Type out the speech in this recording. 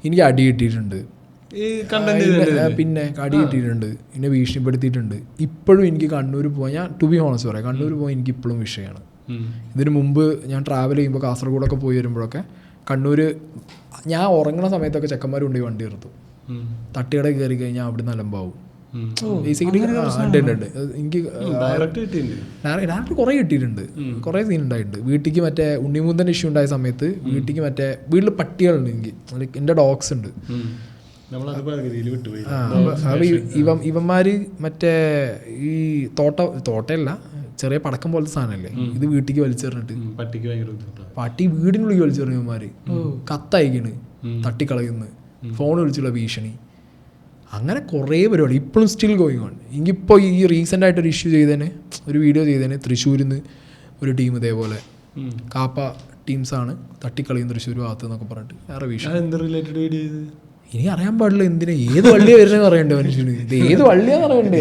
എനിക്ക് അടി കിട്ടിയിട്ടുണ്ട്, പിന്നെ അടി കിട്ടിയിട്ടുണ്ട്, എന്നെ ഭീഷണിപ്പെടുത്തിയിട്ടുണ്ട്. ഇപ്പോഴും എനിക്ക് കണ്ണൂർ പോകാൻ, ഞാൻ ടു ബി ഹോണസ്റ്റ് പറയാം, കണ്ണൂർ പോകാൻ എനിക്ക് ഇപ്പോഴും വിഷയമാണ്. ഇതിന് മുമ്പ് ഞാൻ ട്രാവൽ ചെയ്യുമ്പോൾ കാസർഗോഡൊക്കെ പോയി വരുമ്പോഴൊക്കെ കണ്ണൂർ ഞാൻ ഉറങ്ങുന്ന സമയത്തൊക്കെ ചെക്കന്മാർ കൊണ്ടുപോയി വണ്ടി നിർത്തും. തട്ടുകട കയറി കഴിഞ്ഞാൽ അവിടെ നിന്ന് അലമ്പാവും. ബേസിക്കലി ഉണ്ട്. എനിക്ക് ഡയറക്റ്റ് കുറേ കിട്ടിയിട്ടുണ്ട്, കുറേ സീൻ ഉണ്ടായിട്ടുണ്ട്. വീട്ടിലേക്ക് മറ്റേ ഉണ്ണിമൂന്തൻ്റെ ഇഷ്യൂ ഉണ്ടായ സമയത്ത് വീട്ടിലേക്ക് മറ്റേ വീട്ടിൽ പട്ടികളുണ്ട്, എനിക്ക് ലൈക്ക് എൻ്റെ ഡോഗ്സ് ഉണ്ട്. ഇവന്മാര് മറ്റേ ഈ തോട്ടയല്ല, ചെറിയ പടക്കം പോലത്തെ സാധനമല്ലേ, ഇത് വീട്ടിലേക്ക് വലിച്ചെറിഞ്ഞിട്ട് പട്ടി വീടിനുള്ളിൽ വലിച്ചെറിഞ്ഞവന്മാര് കത്തയക്കണ്, തട്ടിക്കളയുന്നു, ഫോൺ വിളിച്ചുള്ള ഭീഷണി, അങ്ങനെ കുറേ പരിപാടി ഇപ്പോഴും സ്റ്റിൽ ഗോയിങ് ഓൺ. എനിക്കിപ്പോൾ ഈ റീസെൻ്റ് ആയിട്ടൊരു ഇഷ്യൂ ചെയ്തേനെ, ഒരു വീഡിയോ ചെയ്തേനെ, തൃശ്ശൂരിൽ നിന്ന് ഒരു ടീം ഇതേപോലെ കാപ്പ ടീംസാണ് തട്ടിക്കളയും തൃശ്ശൂർ ഭാഗത്ത് എന്നൊക്കെ പറഞ്ഞിട്ട് വേറെ ഭീഷണി. ഇനി അറിയാൻ പാടില്ല എന്തിനാ, ഏത് വള്ളിയാണ് വരുന്നതെന്ന് അറിയണ്ടേ മനുഷ്യന്, ഇത് ഏത് വള്ളിയാന്ന് അറിയണ്ടേ.